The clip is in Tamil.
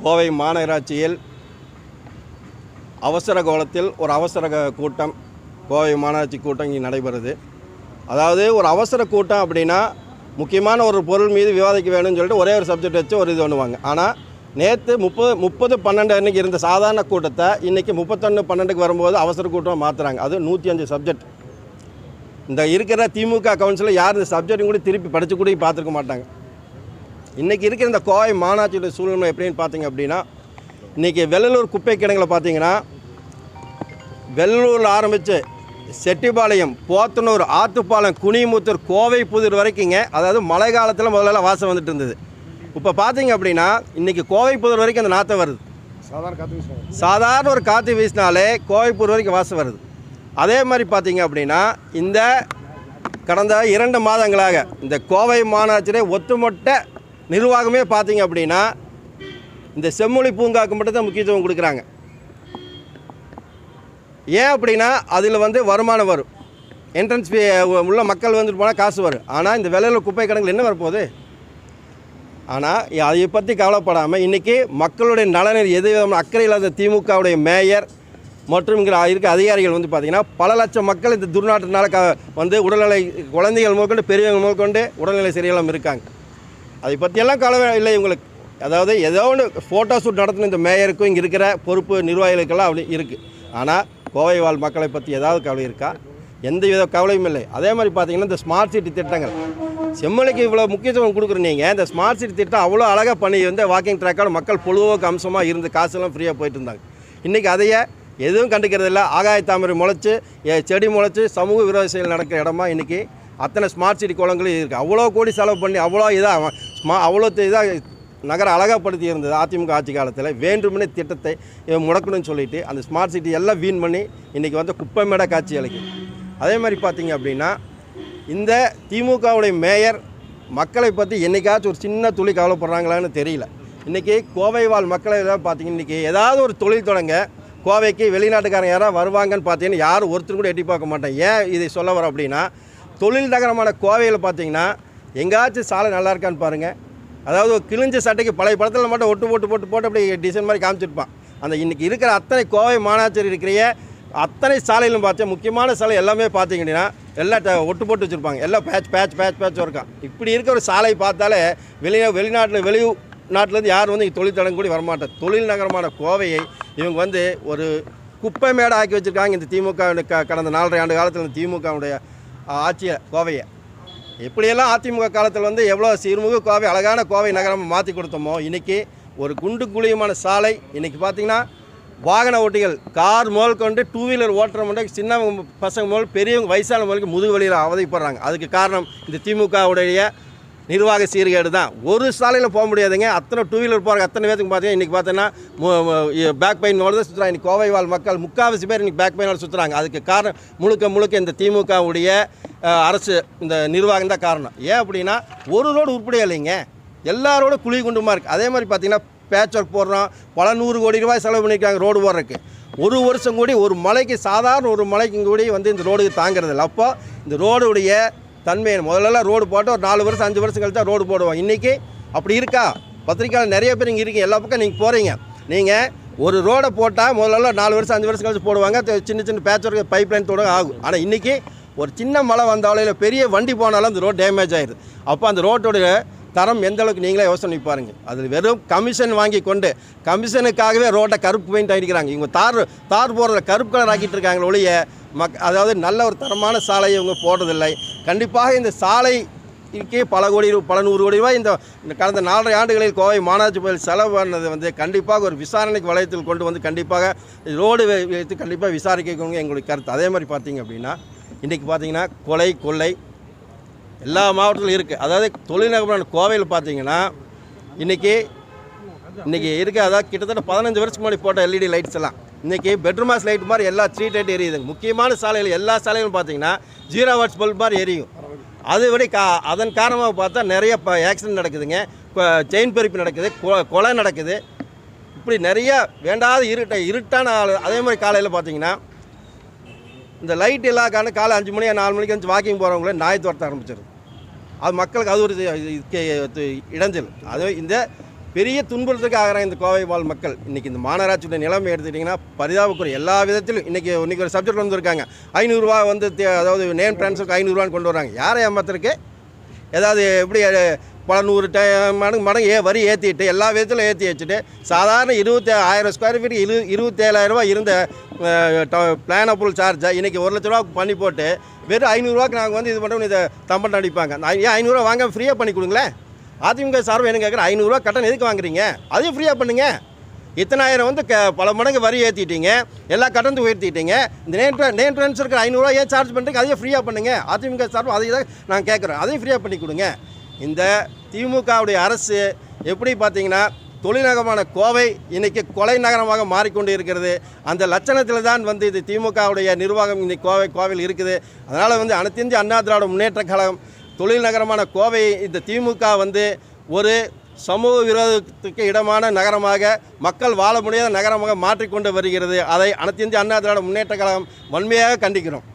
கோவை மாநகராட்சியில் அவசர கோலத்தில் ஒரு அவசர கூட்டம், கோவை மாநகராட்சி கூட்டம் இங்கே நடைபெறுது. அதாவது ஒரு அவசர கூட்டம் அப்படின்னா முக்கியமான ஒரு பொருள் மீது விவாதிக்க வேணும்னு சொல்லிட்டு ஒரே ஒரு சப்ஜெக்ட் வச்சு ஒரு இது பண்ணுவாங்க. ஆனால் நேற்று 30/12 அன்றைக்கி இருந்த சாதாரண கூட்டத்தை இன்றைக்கி 31/12 வரும்போது அவசர கூட்டம் மாற்றுறாங்க. அது 105 சப்ஜெக்ட். இந்த இருக்கிற திமுக கவுன்சிலில் யார் இந்த சப்ஜெக்டும் கூட திருப்பி படித்து கூட பார்த்துருக்க மாட்டாங்க. இன்றைக்கி இருக்கிற இந்த கோவை மாநகராட்சியோட சூழ்நிலை எப்படின்னு பார்த்தீங்க அப்படின்னா, இன்றைக்கி வெள்ளலூர் குப்பை கிடங்கில் பார்த்தீங்கன்னா, வெள்ளலூரில் ஆரம்பித்து செட்டிபாளையம், போத்தனூர், ஆத்துப்பாளையம், குனிமுத்தூர், கோவை புதூர் வரைக்குங்க. அதாவது மழை காலத்தில் முதல்ல வாசம் வந்துட்டு இருந்தது. இப்போ பார்த்தீங்க அப்படின்னா இன்றைக்கி கோவை புதூர் வரைக்கும் அந்த நாற்றம் வருது. சாதாரண ஒரு காற்று வீசினாலே கோவை புதூர் வரைக்கும் வாசம் வருது. அதே மாதிரி பார்த்தீங்க அப்படின்னா இந்த கடந்த 2 மாதங்களாக இந்த கோவை மாநகராட்சியிலே ஒட்டுமொத்த நிர்வாகமே பார்த்தீங்க அப்படின்னா இந்த செம்மொழி பூங்காவுக்கு மட்டும்தான் முக்கியத்துவம் கொடுக்குறாங்க. ஏன் அப்படின்னா அதில் வருமானம் வரும், என்ட்ரன்ஸ் ஃபீ உள்ள மக்கள் வந்துட்டு போனால் காசு வரும். ஆனால் இந்த வெள்ளலூர் குப்பை கிடங்கில் என்ன வரப்போகுது? ஆனால் அதை பற்றி கவலைப்படாமல் இன்றைக்கி மக்களுடைய நலனில் எது விதமான அக்கறை இல்லாத திமுகவுடைய மேயர் மற்றும் இங்கே இருக்க அதிகாரிகள் பார்த்திங்கன்னா பல லட்சம் மக்கள் இந்த துர்நாற்றத்தினால உடல்நிலை, குழந்தைகள் முதற்கொண்டு பெரியவங்க முதற்கொண்டு உடல்நிலை சரியில்லாமல் இருக்காங்க. அதை பற்றியெல்லாம் கவலை இல்லை இவங்களுக்கு. அதாவது ஏதோ ஒன்று ஃபோட்டோ ஷூட் நடத்தின இந்த மேயருக்கும் இங்கே இருக்கிற பொறுப்பு நிர்வாகிகளுக்கெல்லாம் அப்படி இருக்குது. ஆனால் கோவை வாழ் மக்களை பற்றி ஏதாவது கவலை இருக்கா? எந்த வித கவலையும் இல்லை. அதே மாதிரி பார்த்திங்கன்னா இந்த ஸ்மார்ட் சிட்டி திட்டங்கள், செம்மொழிக்கு இவ்வளோ முக்கியத்துவம் கொடுக்குற நீங்கள் இந்த ஸ்மார்ட் சிட்டி திட்டம் அவ்வளோ அழகாக பண்ணி வாக்கிங் ட்ராக்கோட மக்கள் பொழுதுபோக்கு அம்சமாக இருந்து காசெல்லாம் ஃப்ரீயாக போயிட்டு இருந்தாங்க. இன்றைக்கி அதையே எதுவும் கண்டுக்கிறது இல்லை. ஆகாய தாமரை முளைச்சி, செடி முளைச்சி, சமூக விரோத செயல் நடக்கிற இடமா இன்றைக்கி அத்தனை ஸ்மார்ட் சிட்டி குளங்களும் இருக்குது. அவ்வளோ கோடி செலவு பண்ணி அவ்வளோ இதாக நகர அழகாப்படுத்தி இருந்தது அதிமுக ஆட்சி காலத்தில். வேண்டுமெனே திட்டத்தை முடக்கணும்னு சொல்லிவிட்டு அந்த ஸ்மார்ட் சிட்டி எல்லாம் வீண் பண்ணி இன்றைக்கி குப்பை மேட காட்சி அளிக்குது. அதே மாதிரி பார்த்திங்க அப்படின்னா இந்த திமுகவுடைய மேயர் மக்களை பற்றி என்றைக்காச்சும் ஒரு சின்ன துளி கவலைப்படுறாங்களான்னு தெரியல. இன்றைக்கி கோவை வாழ் மக்களை தான் பார்த்திங்கன்னா இன்றைக்கி ஏதாவது ஒரு தொழில் தொடங்க கோவைக்கு வெளிநாட்டுக்காரங்க யாராவது வருவாங்கன்னு பார்த்தீங்கன்னா யாரும் ஒருத்தர் கூட எட்டி பார்க்க மாட்டேன். ஏன் இதை சொல்ல வரோம் அப்படின்னா, தொழில் நகரமான கோவையில் பார்த்திங்கன்னா எங்கேயாச்சும் சாலை நல்லா இருக்கான்னு பாருங்கள். அதாவது கிழிஞ்ச சட்டைக்கு பழைய படத்தில் மட்டும் ஒட்டு போட்டு அப்படி டிசைன் மாதிரி காமிச்சிருப்பான். அந்த இன்றைக்கி இருக்கிற அத்தனை கோவை மாநகராட்சி இருக்கிற அத்தனை சாலையிலும் பார்த்தா முக்கியமான சாலை எல்லாமே பார்த்தீங்கன்னா எல்லாம் ஒட்டு போட்டு வச்சுருப்பாங்க. எல்லாம் பேட்ச் இருக்கான். இப்படி இருக்கிற ஒரு சாலை பார்த்தாலே வெளிநாட்டிலேருந்து யாரும் இங்கே தொழில் தொடங்க கூட வரமாட்டார். தொழில் நகரமான கோவையை இவங்க ஒரு குப்பை மேடை ஆக்கி வச்சுருக்காங்க. இந்த திமுக கடந்த 4.5 ஆண்டு காலத்தில் இந்த திமுகவுடைய ஆட்சியை கோவையை எப்படியெல்லாம் அதிமுக காலத்தில் எவ்வளோ சிறுமுக கோவை அழகான கோவை நகரமாக மாற்றி கொடுத்தோமோ இன்றைக்கி ஒரு குண்டு குழியுமான சாலை. இன்றைக்கி பார்த்திங்கன்னா வாகன ஓட்டிகள் கார் முதல் கொண்டு 2 வீலர் ஓட்டுற மட்டும் சின்ன பசங்க முதல் பெரியவங்க வயசான முதலுக்கு முதுகு வழியில் அவதிப்படுறாங்க. அதுக்கு காரணம் இந்த திமுகவுடைய நிர்வாக சீர்கேடு தான். ஒரு சாலையில் போக முடியாதுங்க. அத்தனை 2 வீலர் போகிறாங்க. அத்தனை பேருக்கு பார்த்தீங்கன்னா இன்றைக்கி பார்த்தீங்கன்னா பேக் பெயினோடு தான் சுற்றுறாங்க. இன்றைக்கி கோவை வாழ் மக்கள் 3/4 பேர் இன்றைக்கி பேக் பெயினோடு சுற்றுறாங்க. அதுக்கு காரணம் முழுக்க இந்த திமுகவுடைய அரசு, இந்த நிர்வாகம் தான் காரணம். ஏன் அப்படின்னா ஒரு ரோடு உருப்படியாக இல்லைங்க, எல்லாரோட குழி குண்டுமா இருக்குது. அதே மாதிரி பார்த்திங்கன்னா பேட்ச் ஒர்க் போடுறோம், பல 100 கோடி ரூபாய் செலவு பண்ணியிருக்காங்க ரோடு போடுறதுக்கு. ஒரு வருஷம் கூடி ஒரு மலைக்கு, சாதாரண ஒரு மலைக்கு கூடி இந்த ரோடுக்கு தாங்கிறது இல்லை. அப்போ இந்த ரோடுடைய தன்மையை முதல்லலாம் ரோடு போட்டு ஒரு 4 வருஷம் 5 வருஷம் கழிச்சு தான் ரோடு போடுவோம். இன்றைக்கி அப்படி இருக்கா? பத்திரிக்கையில் நிறைய பேர் இங்கே இருக்கீங்க, எல்லா பக்கம் நீங்கள் போகிறீங்க. நீங்கள் ஒரு ரோடை போட்டால் முதல்ல 4 வருஷம் 5 வருஷம் கழிச்சு போடுவாங்க. சின்ன பேட்ச் ஒர்க் பைப் லைன் தொடங்க ஆகும். ஆனால் இன்றைக்கி ஒரு சின்ன மழை வந்தாலும் இல்லை பெரிய வண்டி போனாலும் அந்த ரோடு டேமேஜ் ஆகிடுது. அப்போ அந்த ரோட்டோடைய தரம் எந்த அளவுக்கு நீங்களே யோசனை பாருங்கள். அது வெறும் கமிஷன் வாங்கி கொண்டு கமிஷனுக்காகவே ரோட்டை கருப்பு பெயிண்ட் அடிக்கிறாங்க. இவங்க தார் போடுறத கருப்பு கலர் ஆக்கிட்டு இருக்காங்க ஒழிய அதாவது நல்ல ஒரு தரமான சாலையை இவங்க போடுறதில்லை. கண்டிப்பாக இந்த சாலைக்கு பல 100 கோடி ரூபாய் இந்த கடந்த 4.5 ஆண்டுகளில் கோவை மாநகராட்சி செலவு பண்ணது கண்டிப்பாக ஒரு விசாரணைக்கு வளையத்தில் கொண்டு கண்டிப்பாக ரோடு வைத்து கண்டிப்பாக விசாரிக்கணும் எங்களுடைய கருத்து. அதே மாதிரி பார்த்திங்க அப்படின்னா இன்றைக்கி பார்த்திங்கன்னா கொலை கொள்ளை எல்லா மாவட்டத்திலும் இருக்குது. அதாவது தொழில் நகரமான கோவையில் பார்த்தீங்கன்னா இன்றைக்கி இருக்க, அதாவது கிட்டத்தட்ட 15 வருஷத்துக்கு முன்னாடி போட்ட LED லைட்ஸ் எல்லாம் இன்றைக்கி பெட்ரூமாஸ் லைட் மாதிரி எல்லா ஸ்ட்ரீட் லைட் எரியுதுங்க. முக்கியமான சாலையில் எல்லா சாலையிலும் பார்த்தீங்கன்னா 0 வாட்ஸ் பல்ப் மாதிரி எரியும். அதுபடி அதன் காரணமாக பார்த்தா நிறைய ஆக்சிடென்ட் நடக்குதுங்க, செயின் பறிப்பு நடக்குது, கொலை நடக்குது. இப்படி நிறைய வேண்டாத இருட்டான அதே மாதிரி காலையில் பார்த்தீங்கன்னா இந்த லைட் இல்லாக்கான காலை 5 மணி 4 மணிக்கு வந்து வாக்கிங் போகிறவங்களே நாய் துரத்த ஆரம்பிச்சிருது. அது மக்களுக்கு அது ஒரு இடைஞ்சல். அது இந்த பெரிய துன்புறுத்துக்கு ஆகிறாங்க இந்த கோவை வாழ் மக்கள். இன்றைக்கி இந்த மாநகராட்சியுடைய நிலைமை எடுத்துக்கிட்டிங்கன்னா பரிதாபக்குரிய எல்லா விதத்திலும் இன்றைக்கி ஒரு சப்ஜெக்ட் வந்திருக்காங்க. 500 ரூபா வந்து அதாவது நேம் ட்ரான்ஸ்ஃபருக்கு 500 ரூபான்னு கொண்டு வராங்க. யாரை ஏமாத்துறதுக்கு? ஏதாவது எப்படி பல 100 மடங்கு வரி ஏற்றிட்டு எல்லா விதத்திலும் ஏற்றி வச்சுட்டு சாதாரண 1000 ஸ்கொயர் ஃபீட் 27,000 ரூபா இருந்த பிளான் அப்ரூவல் சார்ஜை இன்றைக்கி 1 லட்ச ரூபா பண்ணி போட்டு வெறும் 500 ரூபாய்க்கு நாங்கள் வந்து இது பண்ணுறோம். இதை தம்பன் அடிப்பாங்க. ஏன் 500 ரூபா வாங்க ஃப்ரீயாக பண்ணி கொடுங்களேன். அதிமுக சார்பு என்ன கேட்குறேன், 500 ரூபா கட்டணம் எதுக்கு வாங்குறீங்க? அதையும் ஃப்ரீயாக பண்ணுங்க. இத்தனாயிரம் வந்து பல மடங்கு வரி ஏற்றிட்டீங்க, எல்லா கட்டணத்தை உயர்த்திட்டீங்க. இந்த நேம் ட்ரான்ஸ்ஃபருக்கு 500 ரூபா ஏன் சார்ஜ் பண்ணுறீங்க? அதையும் ஃப்ரீயாக பண்ணுங்கள். அதிமுக சார்பு அதை தான் நாங்கள் கேட்குறோம். அதையும் ஃப்ரீயாக பண்ணி கொடுங்க. இந்த திமுகவுடைய அரசு எப்படி பார்த்தீங்கன்னா தொழில் நகரமான கோவை இன்றைக்கி கொலை நகரமாக மாறிக்கொண்டு இருக்கிறது. அந்த லட்சணத்தில் தான் வந்து இது திமுகவுடைய நிர்வாகம் இன்றைக்கி கோவையில் இருக்குது. அதனால் வந்து அனைத்து இந்திய அண்ணா திராவிட முன்னேற்ற கழகம் தொழில் நகரமான கோவை இந்த திமுக வந்து ஒரு சமூக விரோதத்துக்கு இடமான நகரமாக, மக்கள் வாழ முடியாத நகரமாக மாற்றிக்கொண்டு வருகிறது. அதை அனைத்து இந்திய அண்ணா திராவிட முன்னேற்ற கழகம் வன்மையாக கண்டிக்கிறோம்.